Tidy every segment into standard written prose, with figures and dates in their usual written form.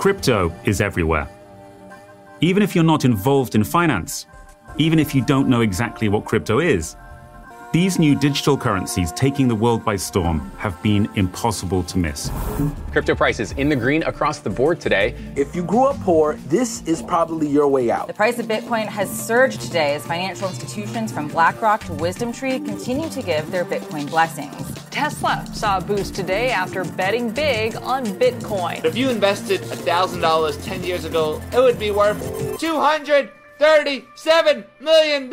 Crypto is everywhere. Even if you're not involved in finance, even if you don't know exactly what crypto is, these new digital currencies taking the world by storm have been impossible to miss. Crypto prices in the green across the board today. If you grew up poor, this is probably your way out. The price of Bitcoin has surged today as financial institutions from BlackRock to WisdomTree continue to give their Bitcoin blessings. Tesla saw a boost today after betting big on Bitcoin. If you invested $1,000 10 years ago, it would be worth $237 million.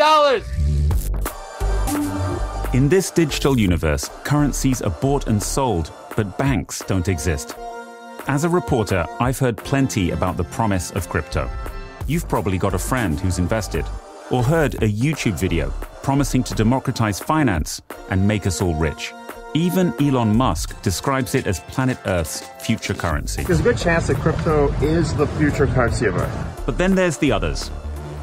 In this digital universe, currencies are bought and sold, but banks don't exist. As a reporter, I've heard plenty about the promise of crypto. You've probably got a friend who's invested, or heard a YouTube video promising to democratize finance and make us all rich. Even Elon Musk describes it as planet Earth's future currency. There's a good chance that crypto is the future currency of Earth. But then there's the others.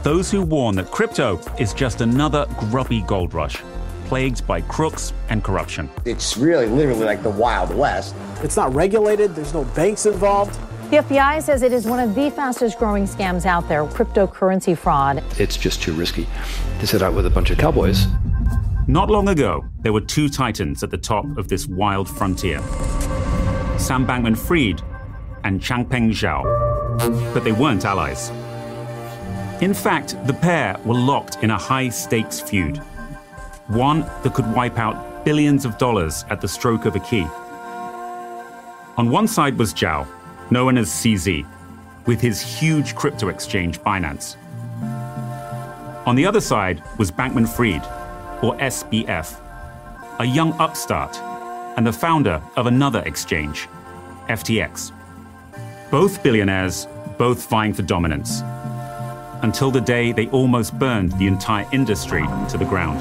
Those who warn that crypto is just another grubby gold rush, plagued by crooks and corruption. It's really literally like the Wild West. It's not regulated, there's no banks involved. The FBI says it is one of the fastest growing scams out there, cryptocurrency fraud. It's just too risky to set out with a bunch of cowboys. Not long ago, there were two titans at the top of this wild frontier. Sam Bankman-Fried and Changpeng Zhao. But they weren't allies. In fact, the pair were locked in a high-stakes feud. One that could wipe out billions of dollars at the stroke of a key. On one side was Zhao, known as CZ, with his huge crypto exchange Binance. On the other side was Bankman-Fried, or SBF, a young upstart and the founder of another exchange, FTX. Both billionaires, both vying for dominance, until the day they almost burned the entire industry to the ground.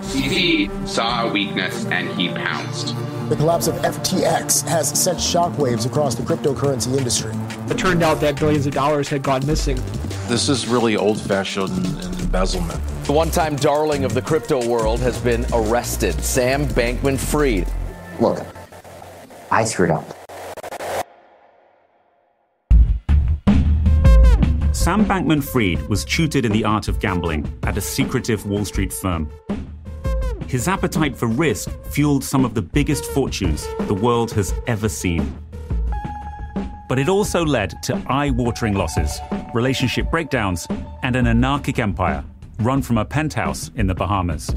CZ saw a weakness and he pounced. The collapse of FTX has sent shockwaves across the cryptocurrency industry. It turned out that billions of dollars had gone missing. This is really old-fashioned embezzlement. The one-time darling of the crypto world has been arrested, Sam Bankman-Fried. Look, I screwed up. Sam Bankman-Fried was tutored in the art of gambling at a secretive Wall Street firm. His appetite for risk fueled some of the biggest fortunes the world has ever seen. But it also led to eye-watering losses, relationship breakdowns, and an anarchic empire run from a penthouse in the Bahamas.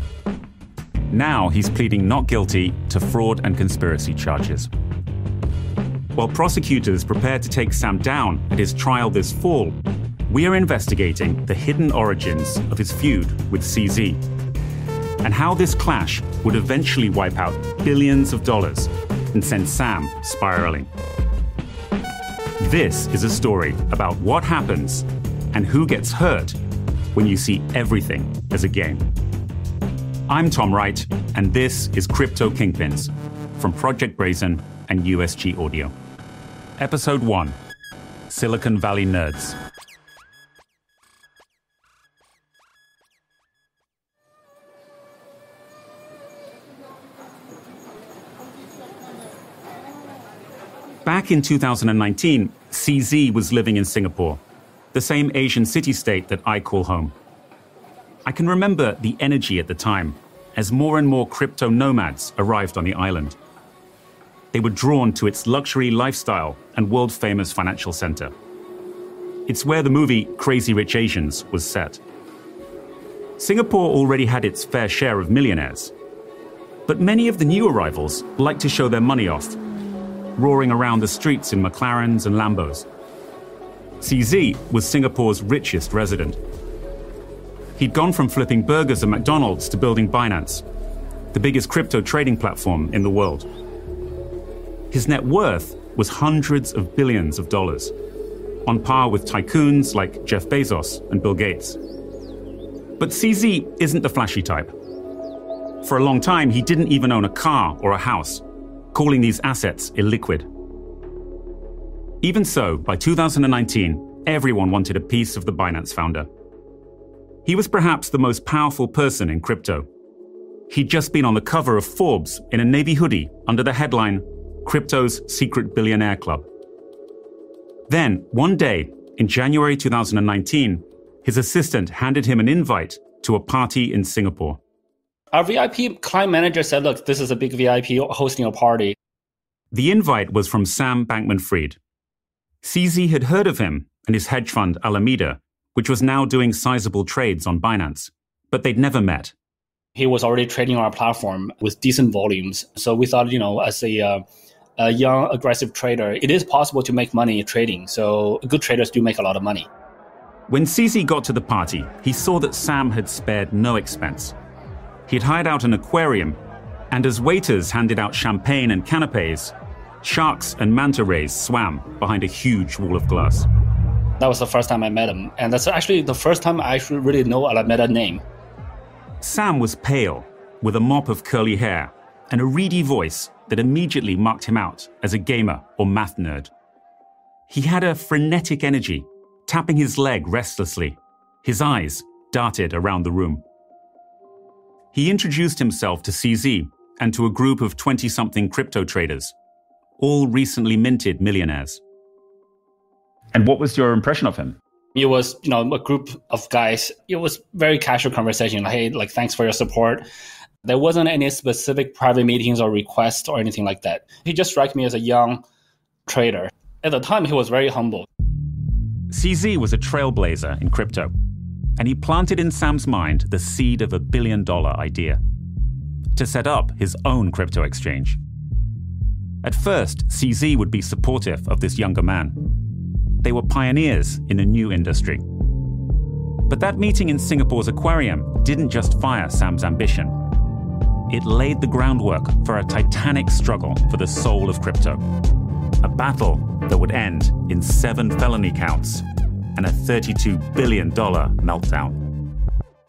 Now he's pleading not guilty to fraud and conspiracy charges. While prosecutors prepare to take Sam down at his trial this fall, we are investigating the hidden origins of his feud with CZ and how this clash would eventually wipe out billions of dollars and send Sam spiraling. This is a story about what happens and who gets hurt when you see everything as a game. I'm Tom Wright, and this is Crypto Kingpins from Project Brazen and USG Audio. Episode 1, Silicon Valley Nerds. Back in 2019, CZ was living in Singapore, the same Asian city-state that I call home. I can remember the energy at the time as more and more crypto nomads arrived on the island. They were drawn to its luxury lifestyle and world-famous financial center. It's where the movie Crazy Rich Asians was set. Singapore already had its fair share of millionaires, but many of the new arrivals liked to show their money off, roaring around the streets in McLarens and Lambos. CZ was Singapore's richest resident. He'd gone from flipping burgers at McDonald's to building Binance, the biggest crypto trading platform in the world. His net worth was hundreds of billions of dollars, on par with tycoons like Jeff Bezos and Bill Gates. But CZ isn't the flashy type. For a long time, he didn't even own a car or a house, calling these assets illiquid. Even so, by 2019, everyone wanted a piece of the Binance founder. He was perhaps the most powerful person in crypto. He'd just been on the cover of Forbes in a navy hoodie under the headline, Crypto's Secret Billionaire Club. Then, one day, in January 2019, his assistant handed him an invite to a party in Singapore. Our VIP client manager said, look, this is a big VIP hosting a party. The invite was from Sam Bankman-Fried. CZ had heard of him and his hedge fund Alameda, which was now doing sizable trades on Binance, but they'd never met. He was already trading on our platform with decent volumes. So we thought, as a young, aggressive trader, it is possible to make money trading. So good traders do make a lot of money. When CZ got to the party, he saw that Sam had spared no expense. He'd hired out an aquarium, and as waiters handed out champagne and canapes, sharks and manta rays swam behind a huge wall of glass. That was the first time I met him, and that's actually the first time I actually really know Alameda's name. Sam was pale, with a mop of curly hair and a reedy voice that immediately marked him out as a gamer or math nerd. He had a frenetic energy, tapping his leg restlessly. His eyes darted around the room. He introduced himself to CZ and to a group of 20-something crypto traders, all recently minted millionaires. And what was your impression of him? It was, a group of guys. It was very casual conversation. Hey, thanks for your support. There wasn't any specific private meetings or requests or anything like that. He just struck me as a young trader. At the time, he was very humble. CZ was a trailblazer in crypto, and he planted in Sam's mind the seed of $1 billion idea to set up his own crypto exchange. At first, CZ would be supportive of this younger man. They were pioneers in a new industry. But that meeting in Singapore's aquarium didn't just fire Sam's ambition. It laid the groundwork for a titanic struggle for the soul of crypto. A battle that would end in 7 felony counts and a $32 billion meltdown.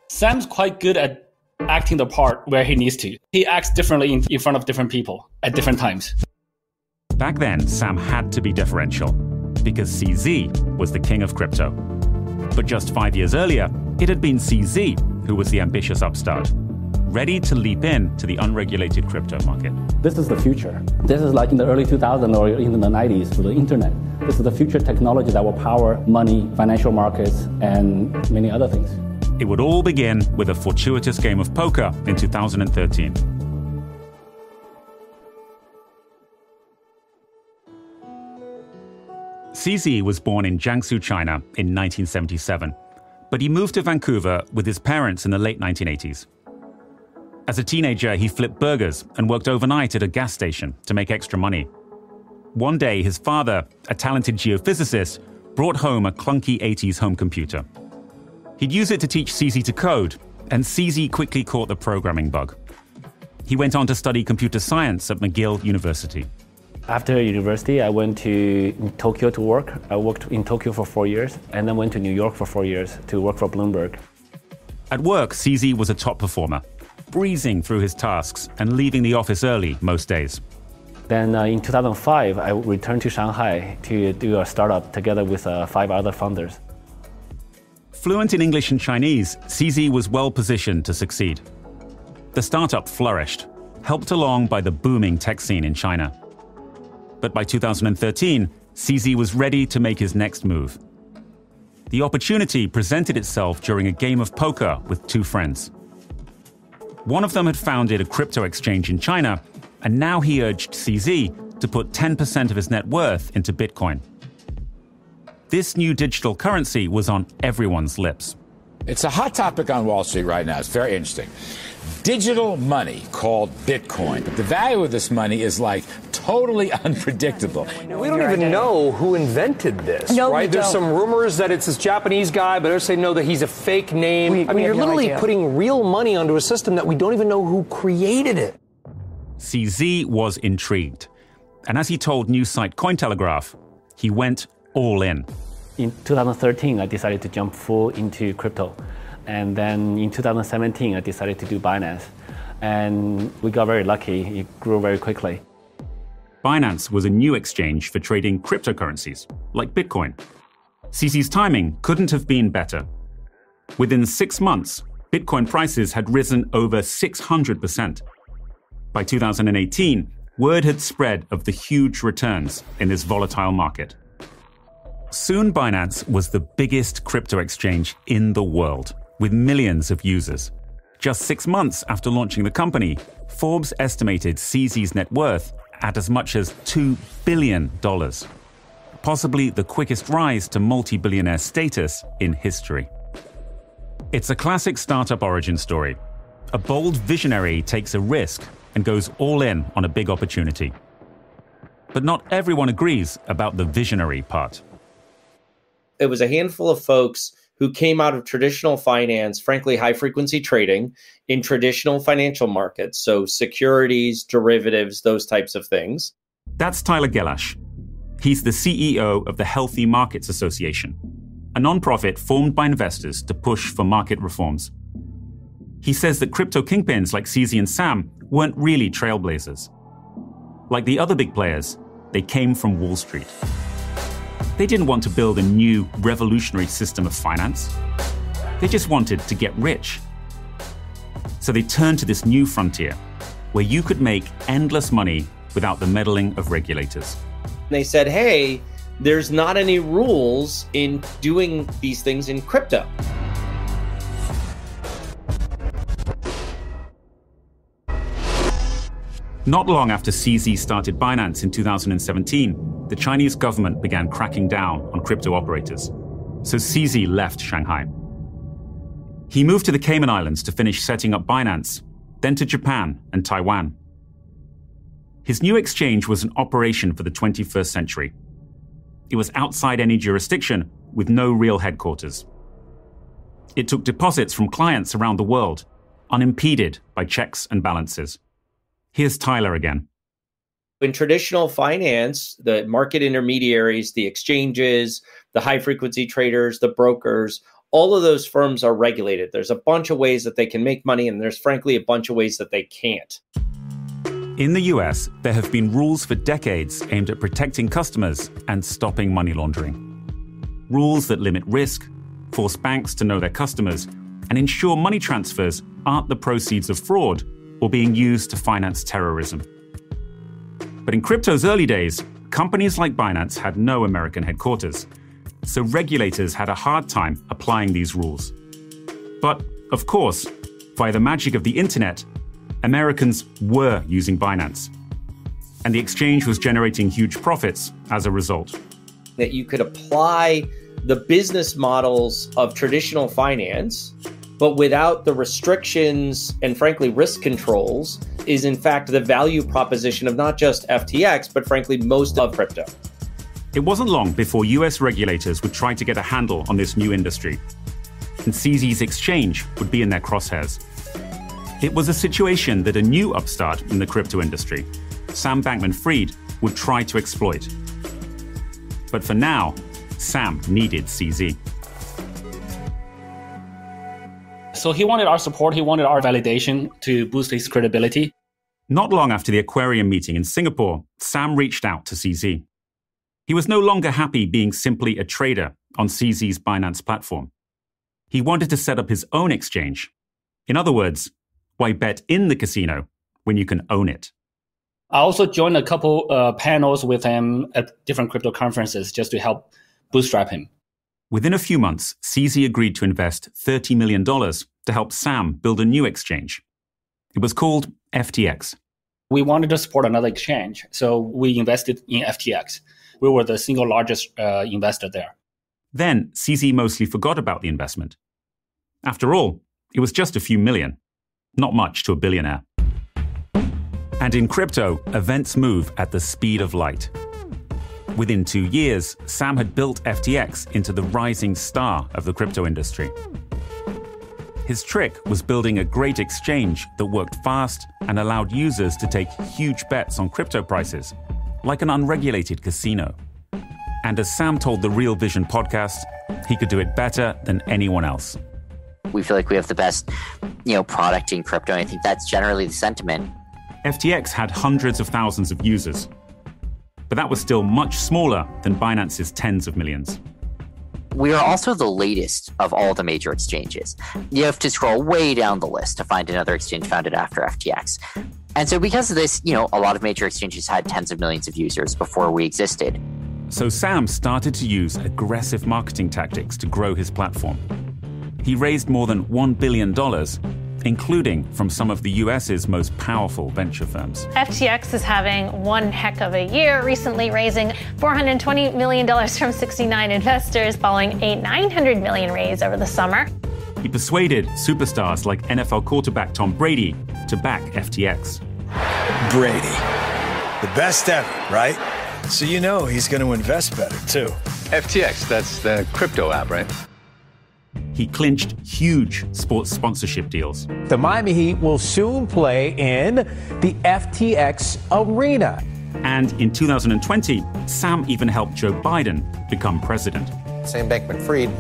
Sam's quite good at acting the part where he needs to. He acts differently in front of different people at different times. Back then, Sam had to be differential because CZ was the king of crypto. But just 5 years earlier, it had been CZ who was the ambitious upstart, ready to leap in to the unregulated crypto market. This is the future. This is like in the early 2000s or in the 90s with the internet. This is the future technology that will power money, financial markets, and many other things. It would all begin with a fortuitous game of poker in 2013. CZ was born in Jiangsu, China in 1977, but he moved to Vancouver with his parents in the late 1980s. As a teenager, he flipped burgers and worked overnight at a gas station to make extra money. One day, his father, a talented geophysicist, brought home a clunky 80s home computer. He'd use it to teach CZ to code, and CZ quickly caught the programming bug. He went on to study computer science at McGill University. After university, I went to Tokyo to work. I worked in Tokyo for 4 years, and then went to New York for 4 years to work for Bloomberg. At work, CZ was a top performer, breezing through his tasks and leaving the office early most days. Then in 2005, I returned to Shanghai to do a startup together with 5 other founders. Fluent in English and Chinese, CZ was well positioned to succeed. The startup flourished, helped along by the booming tech scene in China. But by 2013, CZ was ready to make his next move. The opportunity presented itself during a game of poker with 2 friends. One of them had founded a crypto exchange in China, and now he urged CZ to put 10% of his net worth into Bitcoin. This new digital currency was on everyone's lips. It's a hot topic on Wall Street right now. It's very interesting. Digital money called Bitcoin. But the value of this money is totally unpredictable. We don't even know who invented this, right? There's some rumors that it's this Japanese guy, but others say no, that he's a fake name. You're literally putting real money onto a system that we don't even know who created it. CZ was intrigued. And as he told news site Cointelegraph, he went all in. In 2013, I decided to jump full into crypto. And then in 2017, I decided to do Binance. And we got very lucky. It grew very quickly. Binance was a new exchange for trading cryptocurrencies, like Bitcoin. CZ's timing couldn't have been better. Within 6 months, Bitcoin prices had risen over 600%. By 2018, word had spread of the huge returns in this volatile market. Soon Binance was the biggest crypto exchange in the world, with millions of users. Just 6 months after launching the company, Forbes estimated CZ's net worth at as much as $2 billion, possibly the quickest rise to multi-billionaire status in history. It's a classic startup origin story. A bold visionary takes a risk and goes all in on a big opportunity. But not everyone agrees about the visionary part. It was a handful of folks who came out of traditional finance, frankly, high-frequency trading in traditional financial markets, so securities, derivatives, those types of things. That's Tyler Gelash. He's the CEO of the Healthy Markets Association, a nonprofit formed by investors to push for market reforms. He says that crypto kingpins like CZ and Sam weren't really trailblazers. Like the other big players, they came from Wall Street. They didn't want to build a new, revolutionary system of finance. They just wanted to get rich. So they turned to this new frontier, where you could make endless money without the meddling of regulators. They said, hey, there's not any rules in doing these things in crypto. Not long after CZ started Binance in 2017, the Chinese government began cracking down on crypto operators. So CZ left Shanghai. He moved to the Cayman Islands to finish setting up Binance, then to Japan and Taiwan. His new exchange was an operation for the 21st century. It was outside any jurisdiction with no real headquarters. It took deposits from clients around the world, unimpeded by checks and balances. Here's Tyler again. In traditional finance, the market intermediaries, the exchanges, the high-frequency traders, the brokers, all of those firms are regulated. There's a bunch of ways that they can make money, and there's frankly a bunch of ways that they can't. In the US, there have been rules for decades aimed at protecting customers and stopping money laundering. Rules that limit risk, force banks to know their customers, and ensure money transfers aren't the proceeds of fraud or being used to finance terrorism. But in crypto's early days, companies like Binance had no American headquarters, so regulators had a hard time applying these rules. But, of course, via the magic of the internet, Americans were using Binance, and the exchange was generating huge profits as a result. That you could apply the business models of traditional finance, but without the restrictions and, frankly, risk controls, is in fact the value proposition of not just FTX, but frankly, most of crypto. It wasn't long before US regulators would try to get a handle on this new industry, and CZ's exchange would be in their crosshairs. It was a situation that a new upstart in the crypto industry, Sam Bankman-Fried, would try to exploit. But for now, Sam needed CZ. So he wanted our support, he wanted our validation to boost his credibility. Not long after the Aquarium meeting in Singapore, Sam reached out to CZ. He was no longer happy being simply a trader on CZ's Binance platform. He wanted to set up his own exchange. In other words, why bet in the casino when you can own it? I also joined a couple panels with him at different crypto conferences just to help bootstrap him. Within a few months, CZ agreed to invest $30 million to help Sam build a new exchange. It was called FTX. We wanted to support another exchange, so we invested in FTX. We were the single largest investor there. Then CZ mostly forgot about the investment. After all, it was just a few million, not much to a billionaire. And in crypto, events move at the speed of light. Within 2 years, Sam had built FTX into the rising star of the crypto industry. His trick was building a great exchange that worked fast and allowed users to take huge bets on crypto prices, like an unregulated casino. And as Sam told the Real Vision podcast, he could do it better than anyone else. We feel like we have the best, product in crypto, and I think that's generally the sentiment. FTX had hundreds of thousands of users, but that was still much smaller than Binance's tens of millions. We are also the latest of all the major exchanges. You have to scroll way down the list to find another exchange founded after FTX. And so because of this, a lot of major exchanges had tens of millions of users before we existed. So Sam started to use aggressive marketing tactics to grow his platform. He raised more than $1 billion, including from some of the US's most powerful venture firms. FTX is having one heck of a year, recently raising $420 million from 69 investors following a $900 million raise over the summer. He persuaded superstars like NFL quarterback Tom Brady to back FTX. Brady, the best ever, right? So you know he's going to invest better, too. FTX, that's the crypto app, right? He clinched huge sports sponsorship deals. The Miami Heat will soon play in the FTX arena. And in 2020, Sam even helped Joe Biden become president. Sam Bankman-Fried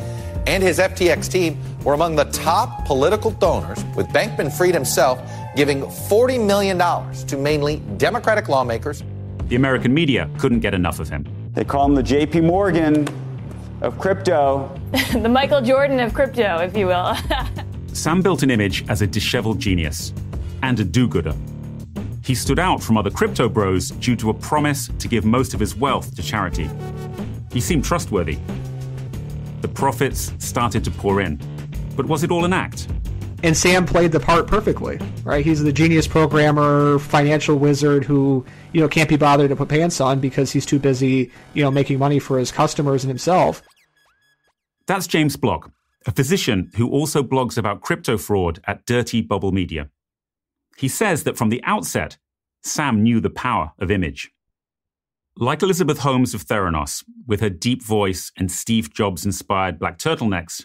and his FTX team were among the top political donors, with Bankman-Fried himself giving $40 million to mainly Democratic lawmakers. The American media couldn't get enough of him. They call him the JP Morgan of crypto. The Michael Jordan of crypto, if you will. Sam built an image as a disheveled genius and a do-gooder. He stood out from other crypto bros due to a promise to give most of his wealth to charity. He seemed trustworthy. The profits started to pour in. But was it all an act? And Sam played the part perfectly, right? He's the genius programmer, financial wizard who, can't be bothered to put pants on because he's too busy, making money for his customers and himself. That's James Block, a physician who also blogs about crypto fraud at Dirty Bubble Media. He says that from the outset, Sam knew the power of image. Like Elizabeth Holmes of Theranos, with her deep voice and Steve Jobs-inspired black turtlenecks,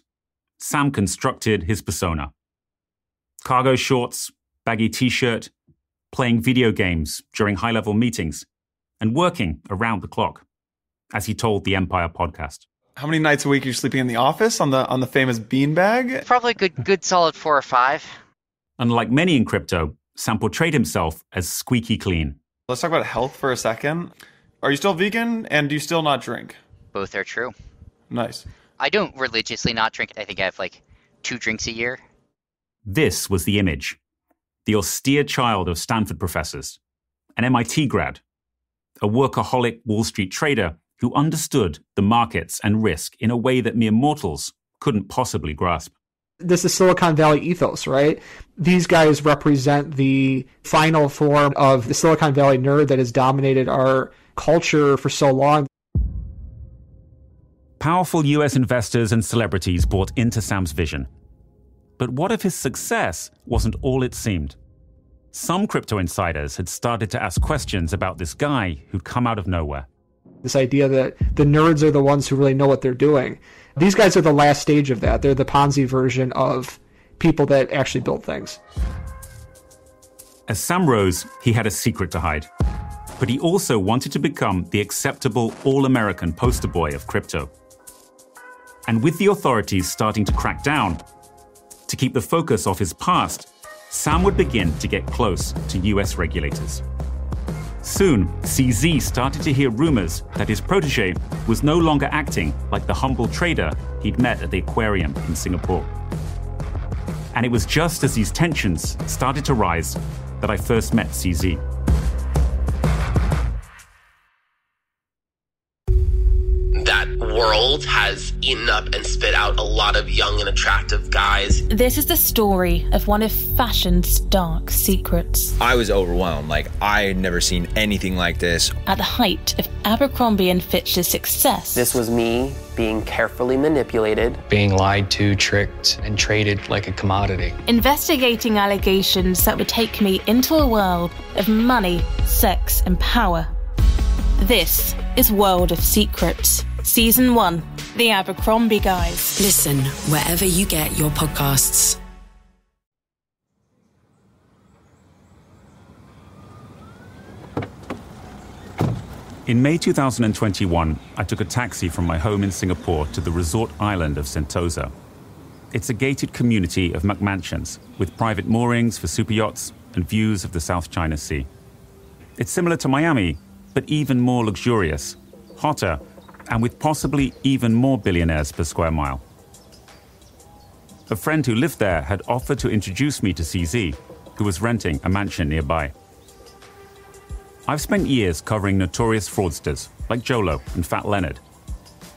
Sam constructed his persona. Cargo shorts, baggy t-shirt, playing video games during high-level meetings, and working around the clock, as he told the Empire podcast. How many nights a week are you sleeping in the office on the famous beanbag? Probably good solid 4 or 5. Unlike many in crypto, Sam portrayed himself as squeaky clean. Let's talk about health for a second. Are you still vegan, and do you still not drink? Both are true. Nice. I don't religiously not drink. I think I have 2 drinks a year. This was the image. The austere child of Stanford professors, an MIT grad, a workaholic Wall Street trader who understood the markets and risk in a way that mere mortals couldn't possibly grasp. This is Silicon Valley ethos, right? These guys represent the final form of the Silicon Valley nerd that has dominated our culture for so long. Powerful US investors and celebrities bought into Sam's vision. But what if his success wasn't all it seemed? Some crypto insiders had started to ask questions about this guy who'd come out of nowhere. This idea that the nerds are the ones who really know what they're doing. These guys are the last stage of that. They're the Ponzi version of people that actually build things. As Sam rose, he had a secret to hide. But he also wanted to become the acceptable all-American poster boy of crypto. And with the authorities starting to crack down, to keep the focus off his past, Sam would begin to get close to US regulators. Soon, CZ started to hear rumors that his protege was no longer acting like the humble trader he'd met at the aquarium in Singapore. And it was just as these tensions started to rise that I first met CZ. That world has eaten up and spit out a lot of young and attractive guys. This is the story of one of fashion's dark secrets. I was overwhelmed. I had never seen anything like this. At the height of Abercrombie & Fitch's success. This was me being carefully manipulated. Being lied to, tricked, and traded like a commodity. Investigating allegations that would take me into a world of money, sex, and power. This is World of Secrets. Season 1, The Abercrombie Guys. Listen wherever you get your podcasts. In May 2021, I took a taxi from my home in Singapore to the resort island of Sentosa. It's a gated community of McMansions with private moorings for super yachts and views of the South China Sea. It's similar to Miami, but even more luxurious, hotter, and with possibly even more billionaires per square mile. A friend who lived there had offered to introduce me to CZ, who was renting a mansion nearby. I've spent years covering notorious fraudsters like Jolo and Fat Leonard,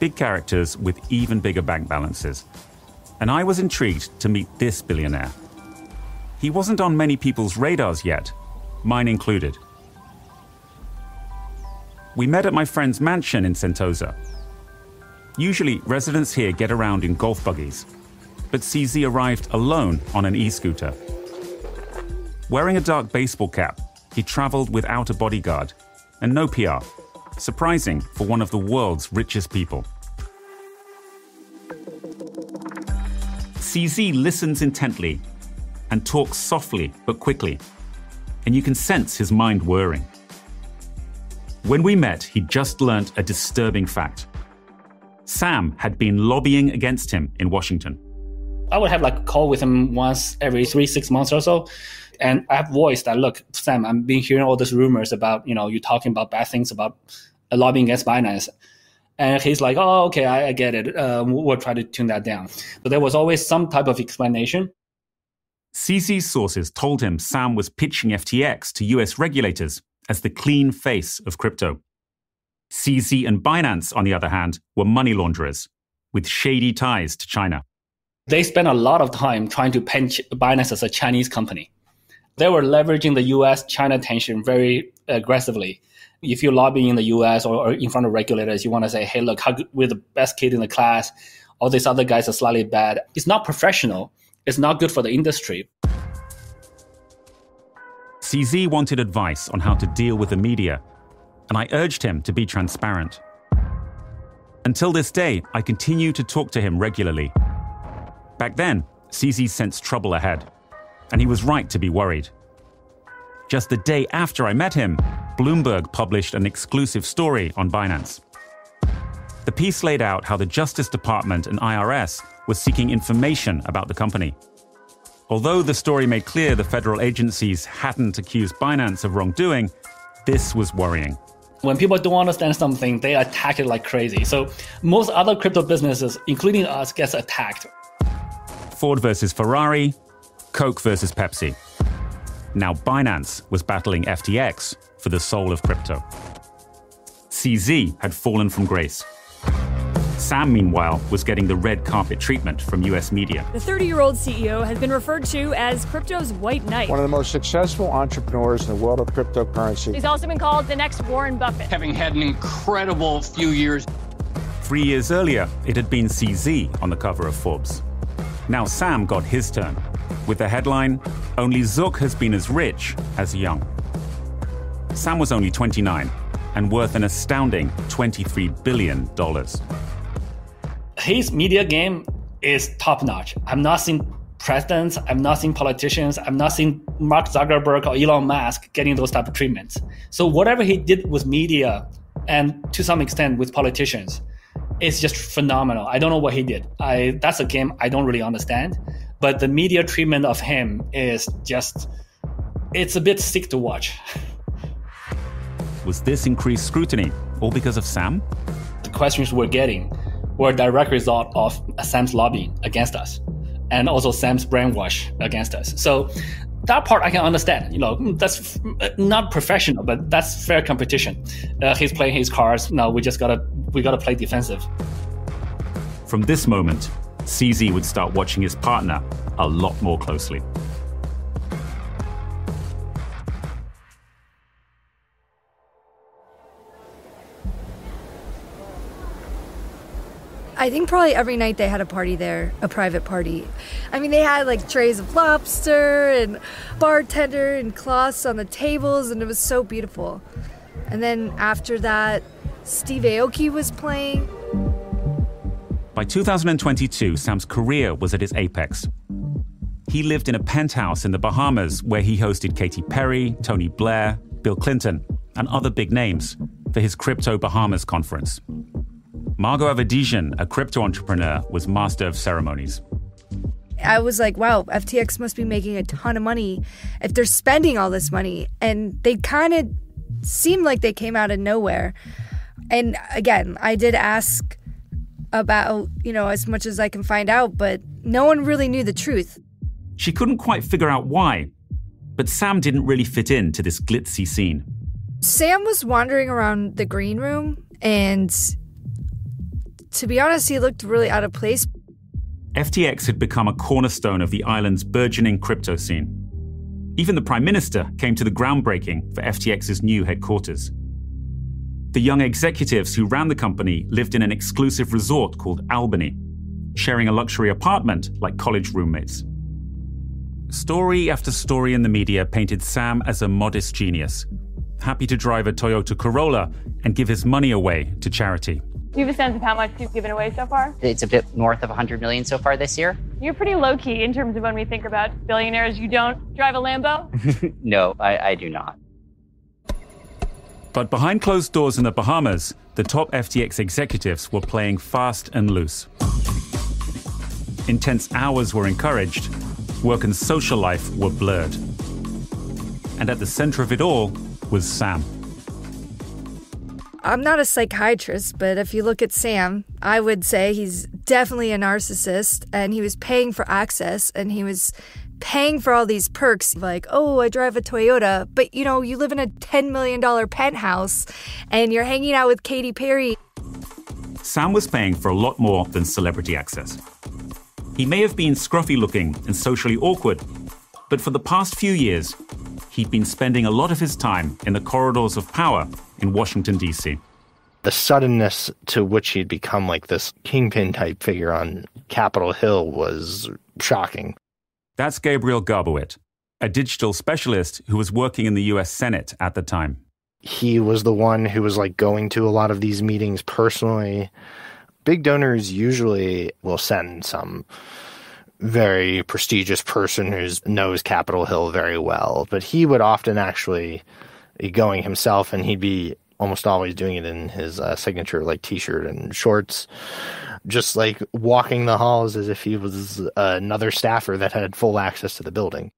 big characters with even bigger bank balances. And I was intrigued to meet this billionaire. He wasn't on many people's radars yet, mine included. We met at my friend's mansion in Sentosa. Usually, residents here get around in golf buggies, but CZ arrived alone on an e-scooter. Wearing a dark baseball cap, he traveled without a bodyguard and no PR, surprising for one of the world's richest people. CZ listens intently and talks softly but quickly, and you can sense his mind whirring. When we met, he'd just learnt a disturbing fact. Sam had been lobbying against him in Washington. I would have like a call with him once every 3-6 months or so. And I have voiced that, look, Sam, I've been hearing all these rumors about, you talking about bad things about lobbying against Binance. And he's like, oh, okay, I get it. We'll try to tune that down. But there was always some type of explanation. CZ's sources told him Sam was pitching FTX to US regulators as the clean face of crypto. CZ and Binance, on the other hand, were money launderers with shady ties to China. They spent a lot of time trying to paint Binance as a Chinese company. They were leveraging the US-China tension very aggressively. If you're lobbying in the US or in front of regulators, you want to say, hey, look, we're the best kid in the class. All these other guys are slightly bad. It's not professional. It's not good for the industry. CZ wanted advice on how to deal with the media, and I urged him to be transparent. Until this day, I continue to talk to him regularly. Back then, CZ sensed trouble ahead, and he was right to be worried. Just the day after I met him, Bloomberg published an exclusive story on Binance. The piece laid out how the Justice Department and IRS were seeking information about the company. Although the story made clear the federal agencies hadn't accused Binance of wrongdoing, this was worrying. When people don't understand something, they attack it like crazy. So most other crypto businesses, including us, gets attacked. Ford versus Ferrari, Coke versus Pepsi. Now Binance was battling FTX for the soul of crypto. CZ had fallen from grace. Sam, meanwhile, was getting the red carpet treatment from US media. The 30-year-old CEO has been referred to as crypto's white knight. One of the most successful entrepreneurs in the world of cryptocurrency. He's also been called the next Warren Buffett. Having had an incredible few years. 3 years earlier, it had been CZ on the cover of Forbes. Now Sam got his turn, with the headline, "Only Zook has been as rich as young." Sam was only 29 and worth an astounding $23 billion. His media game is top-notch. I've not seen presidents, I've not seen politicians, I've not seen Mark Zuckerberg or Elon Musk getting those type of treatments. So whatever he did with media and to some extent with politicians, it's just phenomenal. I don't know what he did. That's a game I don't really understand. But the media treatment of him is just, it's a bit sick to watch. Was this increased scrutiny all because of Sam? The questions we're getting were a direct result of Sam's lobbying against us and also Sam's brainwash against us. So that part I can understand. That's not professional, but that's fair competition. He's playing his cards. Now we gotta play defensive. From this moment, CZ would start watching his partner a lot more closely. I think probably every night they had a party there, a private party. I mean, they had like trays of lobster and bartender and cloths on the tables, and it was so beautiful. And then after that, Steve Aoki was playing. By 2022, Sam's career was at its apex. He lived in a penthouse in the Bahamas where he hosted Katy Perry, Tony Blair, Bill Clinton, and other big names for his Crypto Bahamas conference. Margot Avedijan, a crypto entrepreneur, was master of ceremonies. I was like, wow, FTX must be making a ton of money if they're spending all this money. And they kind of seemed like they came out of nowhere. And again, I did ask about, as much as I can find out, but no one really knew the truth. She couldn't quite figure out why, but Sam didn't really fit into this glitzy scene. Sam was wandering around the green room, and to be honest, he looked really out of place. FTX had become a cornerstone of the island's burgeoning crypto scene. Even the Prime Minister came to the groundbreaking for FTX's new headquarters. The young executives who ran the company lived in an exclusive resort called Albany, sharing a luxury apartment like college roommates. Story after story in the media painted Sam as a modest genius, happy to drive a Toyota Corolla and give his money away to charity. Do you have a sense of how much you've given away so far? It's a bit north of 100 million so far this year. You're pretty low-key in terms of when we think about billionaires. You don't drive a Lambo? No, I do not. But behind closed doors in the Bahamas, the top FTX executives were playing fast and loose. Intense hours were encouraged, work and social life were blurred. And at the center of it all was Sam. I'm not a psychiatrist, but if you look at Sam, I would say he's definitely a narcissist, and he was paying for access, and he was paying for all these perks, like, oh, I drive a Toyota, but you know, you live in a $10 million penthouse, and you're hanging out with Katy Perry. Sam was paying for a lot more than celebrity access. He may have been scruffy looking and socially awkward, but for the past few years, he'd been spending a lot of his time in the corridors of power in Washington, D.C. The suddenness to which he'd become like this kingpin-type figure on Capitol Hill was shocking. That's Gabriel Garbowit, a digital specialist who was working in the U.S. Senate at the time. He was the one who was like going to a lot of these meetings personally. Big donors usually will send some very prestigious person who knows Capitol Hill very well, but he would often actually be going himself, and he'd be almost always doing it in his signature like t-shirt and shorts, just like walking the halls as if he was another staffer that had full access to the building.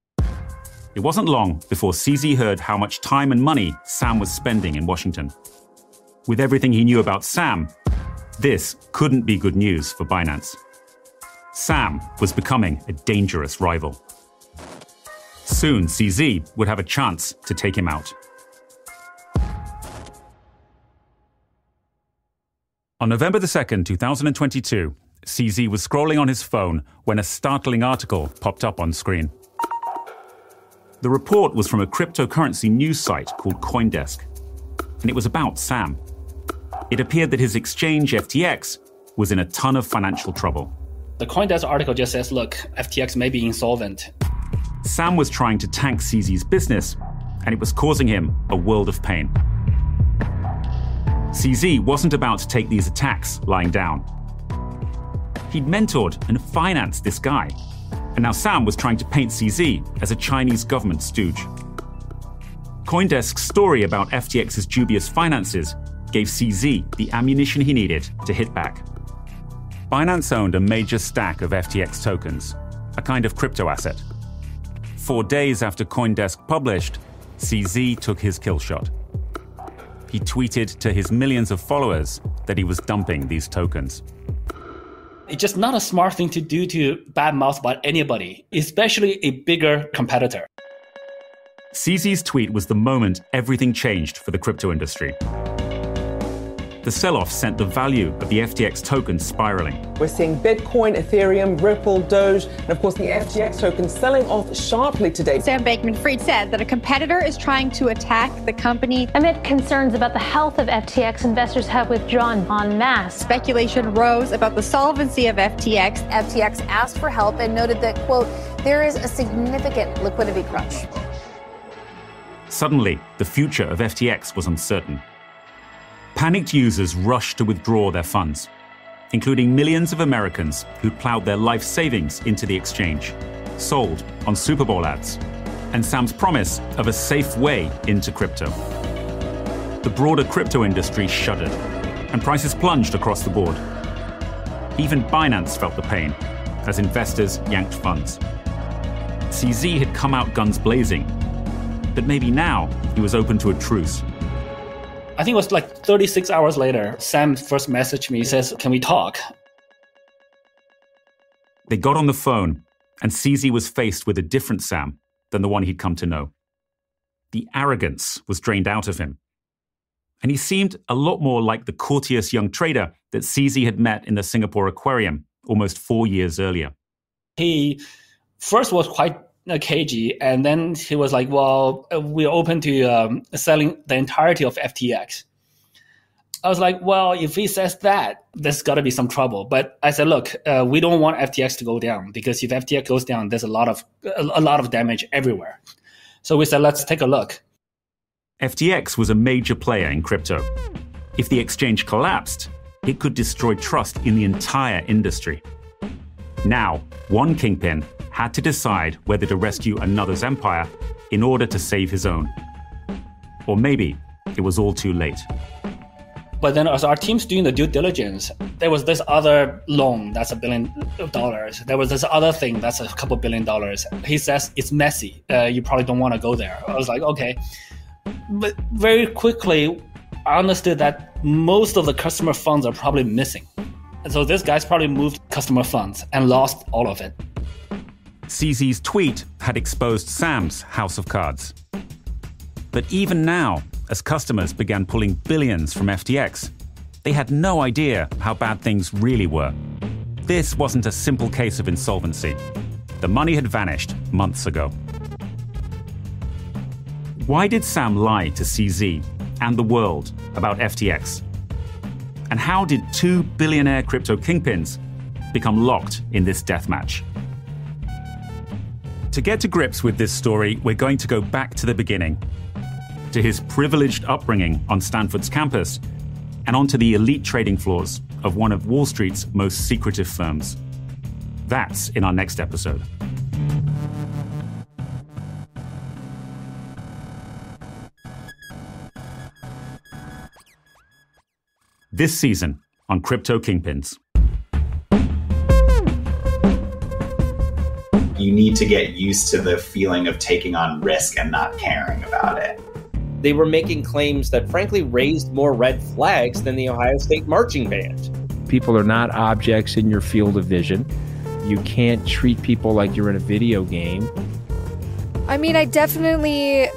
It wasn't long before CZ heard how much time and money Sam was spending in Washington. With everything he knew about Sam, this couldn't be good news for Binance. Sam was becoming a dangerous rival. Soon, CZ would have a chance to take him out. On November 2nd, 2022, CZ was scrolling on his phone when a startling article popped up on screen. The report was from a cryptocurrency news site called CoinDesk, and it was about Sam. It appeared that his exchange, FTX, was in a ton of financial trouble. The CoinDesk article just says, look, FTX may be insolvent. Sam was trying to tank CZ's business, and it was causing him a world of pain. CZ wasn't about to take these attacks lying down. He'd mentored and financed this guy, and now Sam was trying to paint CZ as a Chinese government stooge. CoinDesk's story about FTX's dubious finances gave CZ the ammunition he needed to hit back. Binance owned a major stack of FTX tokens, a kind of crypto asset. 4 days after CoinDesk published, CZ took his kill shot. He tweeted to his millions of followers that he was dumping these tokens. It's just not a smart thing to do to badmouth about anybody, especially a bigger competitor. CZ's tweet was the moment everything changed for the crypto industry. The sell-off sent the value of the FTX token spiraling. We're seeing Bitcoin, Ethereum, Ripple, Doge, and of course the FTX token selling off sharply today. Sam Bankman-Fried said that a competitor is trying to attack the company. Amid concerns about the health of FTX, investors have withdrawn en masse. Speculation rose about the solvency of FTX. FTX asked for help and noted that, quote, there is a significant liquidity crunch. Suddenly, the future of FTX was uncertain. Panicked users rushed to withdraw their funds, including millions of Americans who'd plowed their life savings into the exchange, sold on Super Bowl ads, and Sam's promise of a safe way into crypto. The broader crypto industry shuddered, and prices plunged across the board. Even Binance felt the pain, as investors yanked funds. CZ had come out guns blazing, but maybe now he was open to a truce. I think it was like 36 hours later, Sam first messaged me, he says, can we talk? They got on the phone, and CZ was faced with a different Sam than the one he'd come to know. The arrogance was drained out of him, And he seemed a lot more like the courteous young trader that CZ had met in the Singapore aquarium almost 4 years earlier. He first was quite cagey, and then he was like, well, we're open to selling the entirety of FTX. I was like, well, if he says that, there's got to be some trouble. But I said, look, we don't want FTX to go down, because if FTX goes down, there's a lot of damage everywhere. So we said, let's take a look. FTX was a major player in crypto. If the exchange collapsed, it could destroy trust in the entire industry. Now, one kingpin had to decide whether to rescue another's empire in order to save his own. Or maybe it was all too late. But then as our team's doing the due diligence, there was this other loan that's $1 billion. There was this other thing that's a couple $1 billion. He says it's messy. You probably don't want to go there. I was like, okay. But very quickly, I understood that most of the customer funds are probably missing. And so this guy's probably moved customer funds and lost all of it. CZ's tweet had exposed Sam's house of cards. But even now, as customers began pulling billions from FTX, they had no idea how bad things really were. This wasn't a simple case of insolvency. The money had vanished months ago. Why did Sam lie to CZ and the world about FTX? And how did two billionaire crypto kingpins become locked in this deathmatch? To get to grips with this story, we're going to go back to the beginning, to his privileged upbringing on Stanford's campus, and onto the elite trading floors of one of Wall Street's most secretive firms. That's in our next episode. This season on Crypto Kingpins. You need to get used to the feeling of taking on risk and not caring about it. They were making claims that frankly raised more red flags than the Ohio State marching band. People are not objects in your field of vision. You can't treat people like you're in a video game. I mean, I definitely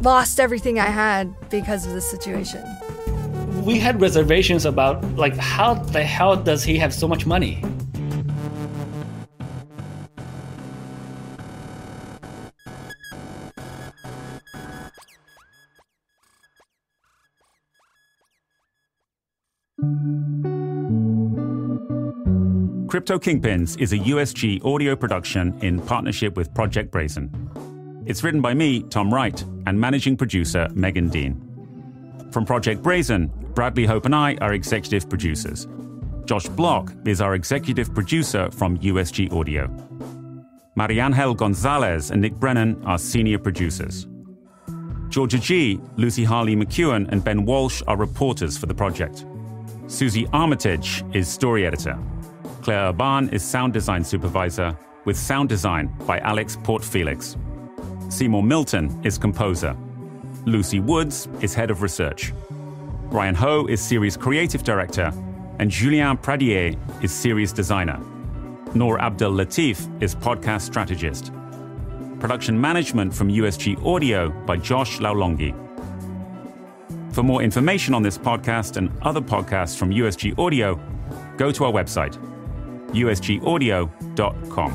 lost everything I had because of this situation. We had reservations about, like, how the hell does he have so much money? Crypto Kingpins is a USG audio production in partnership with Project Brazen. It's written by me, Tom Wright, and managing producer Megan Dean. From Project Brazen, Bradley Hope and I are executive producers. Josh Block is our executive producer from USG Audio. Mariangel Gonzalez and Nick Brennan are senior producers. Georgia G, Lucy Harley McEwen, and Ben Walsh are reporters for the project. Susie Armitage is story editor. Claire Urban is sound design supervisor, with sound design by Alex Port-Felix. Seymour Milton is composer. Lucy Woods is head of research. Ryan Ho is series creative director, and Julien Pradier is series designer. Noor Abdel Latif is podcast strategist. Production management from USG Audio by Josh Laulongi. For more information on this podcast and other podcasts from USG Audio, go to our website, usgaudio.com.